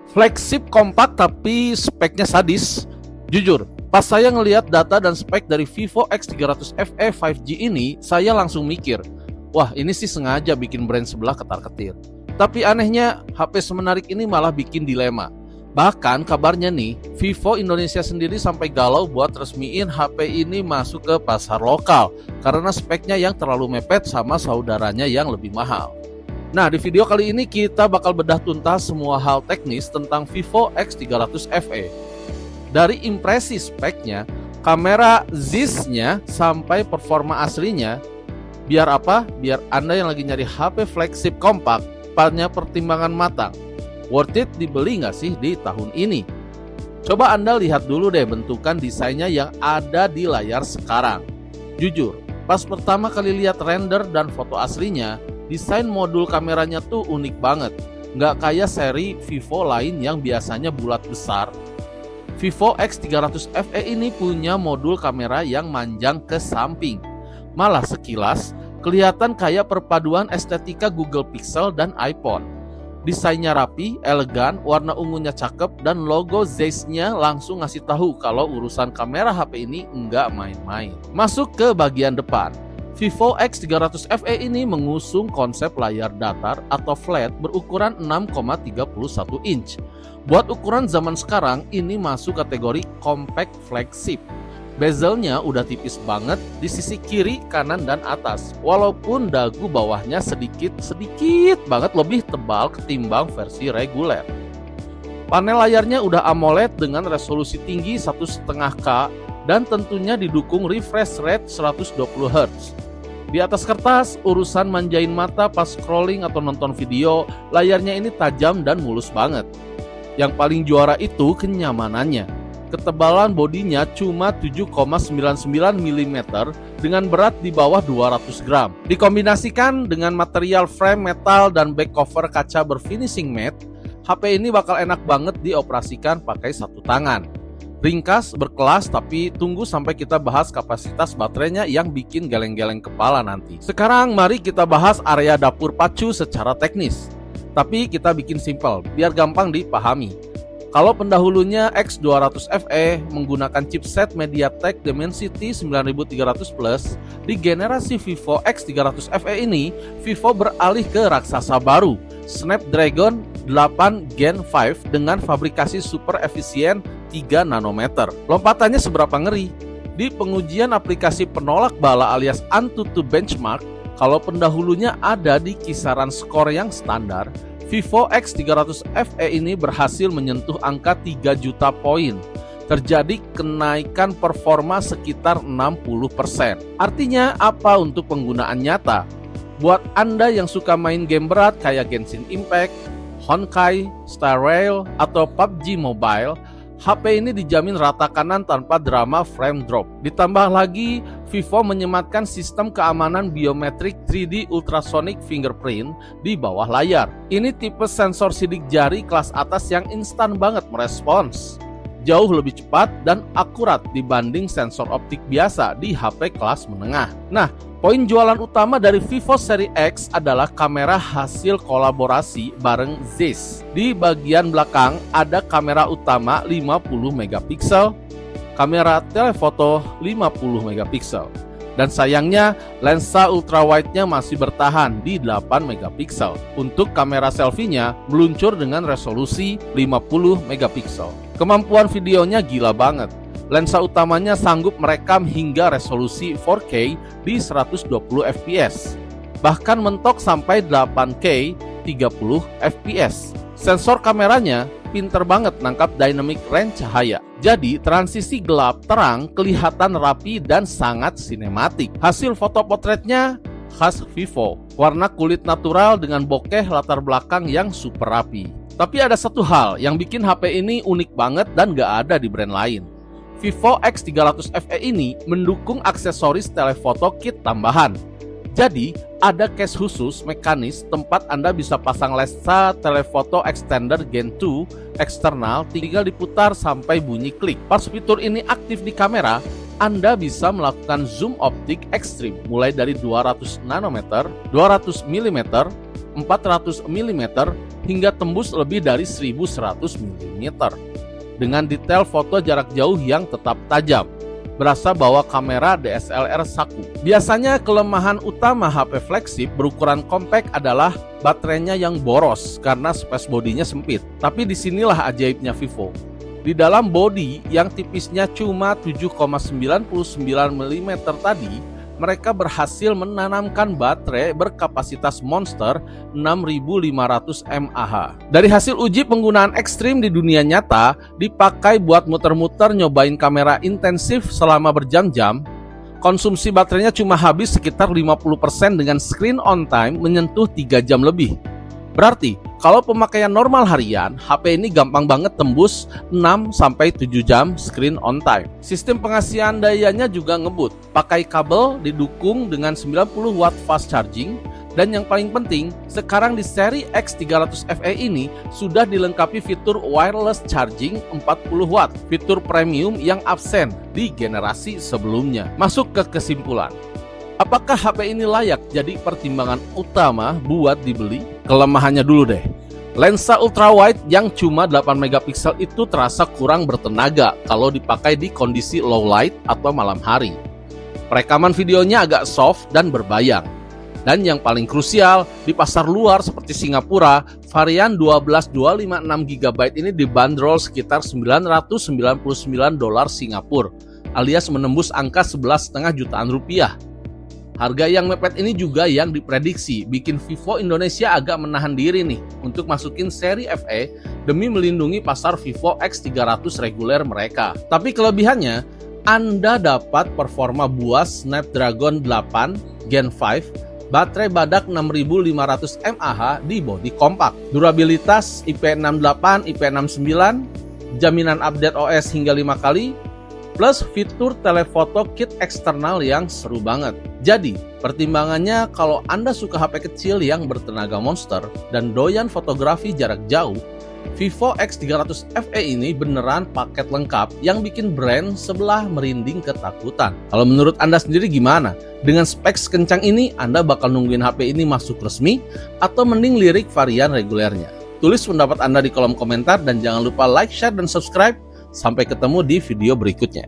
Flagship kompak tapi speknya sadis. Jujur, pas saya ngelihat data dan spek dari Vivo X300 FE 5G ini, saya langsung mikir, wah ini sih sengaja bikin brand sebelah ketar-ketir. Tapi anehnya, HP semenarik ini malah bikin dilema. Bahkan kabarnya nih, Vivo Indonesia sendiri sampai galau buat resmiin HP ini masuk ke pasar lokal karena speknya yang terlalu mepet sama saudaranya yang lebih mahal. Nah, di video kali ini kita bakal bedah tuntas semua hal teknis tentang Vivo X300 FE. Dari impresi speknya, kamera ZIS-nya sampai performa aslinya. Biar apa? Biar Anda yang lagi nyari HP flagship kompak punya pertimbangan matang. Worth it dibeli nggak sih di tahun ini? Coba Anda lihat dulu deh bentukan desainnya yang ada di layar sekarang. Jujur, pas pertama kali lihat render dan foto aslinya, desain modul kameranya tuh unik banget. Nggak kayak seri Vivo lain yang biasanya bulat besar. Vivo X300 FE ini punya modul kamera yang manjang ke samping. Malah sekilas, kelihatan kayak perpaduan estetika Google Pixel dan iPhone. Desainnya rapi, elegan, warna ungunya cakep, dan logo Zeiss-nya langsung ngasih tahu kalau urusan kamera HP ini nggak main-main. Masuk ke bagian depan. Vivo X300 FE ini mengusung konsep layar datar atau flat berukuran 6,31 inch. Buat ukuran zaman sekarang, ini masuk kategori compact flagship. Bezelnya udah tipis banget di sisi kiri, kanan, dan atas. Walaupun dagu bawahnya sedikit banget lebih tebal ketimbang versi reguler. Panel layarnya udah AMOLED dengan resolusi tinggi 1,5K dan tentunya didukung refresh rate 120Hz. Di atas kertas, urusan manjain mata pas scrolling atau nonton video, layarnya ini tajam dan mulus banget. Yang paling juara itu kenyamanannya. Ketebalan bodinya cuma 7,99 mm dengan berat di bawah 200 gram. Dikombinasikan dengan material frame metal dan back cover kaca berfinishing matte, HP ini bakal enak banget dioperasikan pakai satu tangan. Ringkas, berkelas, tapi tunggu sampai kita bahas kapasitas baterainya yang bikin geleng-geleng kepala nanti. Sekarang mari kita bahas area dapur pacu secara teknis. Tapi kita bikin simple, biar gampang dipahami. Kalau pendahulunya X200 FE menggunakan chipset MediaTek Dimensity 9300 Plus, di generasi Vivo X300 FE ini, Vivo beralih ke raksasa baru, Snapdragon 8 Gen 5 dengan fabrikasi super efisien 3 nanometer. Lompatannya seberapa ngeri? Di pengujian aplikasi penolak bala alias AnTuTu Benchmark, kalau pendahulunya ada di kisaran skor yang standar, Vivo X300 FE ini berhasil menyentuh angka 3 juta poin. Terjadi kenaikan performa sekitar 60%. Artinya apa untuk penggunaan nyata? Buat Anda yang suka main game berat kayak Genshin Impact, Honkai, Star Rail, atau PUBG Mobile, HP ini dijamin rata kanan tanpa drama frame drop. Ditambah lagi, Vivo menyematkan sistem keamanan biometrik 3D ultrasonic fingerprint di bawah layar. Ini tipe sensor sidik jari kelas atas yang instan banget merespons. Jauh lebih cepat dan akurat dibanding sensor optik biasa di HP kelas menengah. Nah, poin jualan utama dari Vivo seri X adalah kamera hasil kolaborasi bareng Zeiss. Di bagian belakang ada kamera utama 50 megapiksel, kamera telefoto 50 megapiksel. Dan sayangnya lensa ultrawide-nya masih bertahan di 8 megapiksel. Untuk kamera selfie-nya meluncur dengan resolusi 50 megapiksel. Kemampuan videonya gila banget. Lensa utamanya sanggup merekam hingga resolusi 4K di 120 fps. Bahkan mentok sampai 8K 30 fps. Sensor kameranya pinter banget nangkap dynamic range cahaya. Jadi transisi gelap terang kelihatan rapi dan sangat sinematik. Hasil foto potretnya khas Vivo. Warna kulit natural dengan bokeh latar belakang yang super rapi. Tapi ada satu hal yang bikin HP ini unik banget dan gak ada di brand lain. Vivo X300 FE ini mendukung aksesoris telefoto kit tambahan. Jadi, ada case khusus mekanis tempat Anda bisa pasang lensa telefoto extender Gen 2 eksternal, tinggal diputar sampai bunyi klik. Pas fitur ini aktif di kamera, Anda bisa melakukan zoom optik ekstrim mulai dari 200 nanometer, 200 mm, 400 mm, hingga tembus lebih dari 1100 mm. Dengan detail foto jarak jauh yang tetap tajam. Berasa bawa kamera DSLR saku. Biasanya kelemahan utama HP flagship berukuran compact adalah baterainya yang boros karena space bodinya sempit. Tapi disinilah ajaibnya Vivo. Di dalam bodi yang tipisnya cuma 7,99 mm tadi, mereka berhasil menanamkan baterai berkapasitas monster 6500 mAh. Dari hasil uji penggunaan ekstrim di dunia nyata, dipakai buat muter-muter nyobain kamera intensif selama berjam-jam, konsumsi baterainya cuma habis sekitar 50% dengan screen on time menyentuh 3 jam lebih. Berarti, kalau pemakaian normal harian, HP ini gampang banget tembus 6-7 jam screen on time. Sistem pengasihan dayanya juga ngebut. Pakai kabel didukung dengan 90 watt fast charging. Dan yang paling penting, sekarang di seri X300 FE ini sudah dilengkapi fitur wireless charging 40 watt. Fitur premium yang absen di generasi sebelumnya. Masuk ke kesimpulan. Apakah HP ini layak jadi pertimbangan utama buat dibeli? Kelemahannya dulu deh. Lensa ultrawide yang cuma 8 megapiksel itu terasa kurang bertenaga kalau dipakai di kondisi low light atau malam hari. Perekaman videonya agak soft dan berbayang. Dan yang paling krusial, di pasar luar seperti Singapura, varian 12256GB ini dibanderol sekitar $999 Singapura, alias menembus angka 11,5 jutaan rupiah. Harga yang mepet ini juga yang diprediksi bikin Vivo Indonesia agak menahan diri nih untuk masukin seri FE demi melindungi pasar Vivo X300 reguler mereka. Tapi kelebihannya, Anda dapat performa buas Snapdragon 8 Gen 5, baterai badak 6500 mAh di bodi kompak, durabilitas IP68, IP69, jaminan update OS hingga 5 kali, plus fitur telefoto kit eksternal yang seru banget. Jadi, pertimbangannya kalau Anda suka HP kecil yang bertenaga monster dan doyan fotografi jarak jauh, Vivo X300 FE ini beneran paket lengkap yang bikin brand sebelah merinding ketakutan. Kalau menurut Anda sendiri gimana? Dengan spek kencang ini, Anda bakal nungguin HP ini masuk resmi atau mending lirik varian regulernya? Tulis pendapat Anda di kolom komentar dan jangan lupa like, share, dan subscribe. Sampai ketemu di video berikutnya.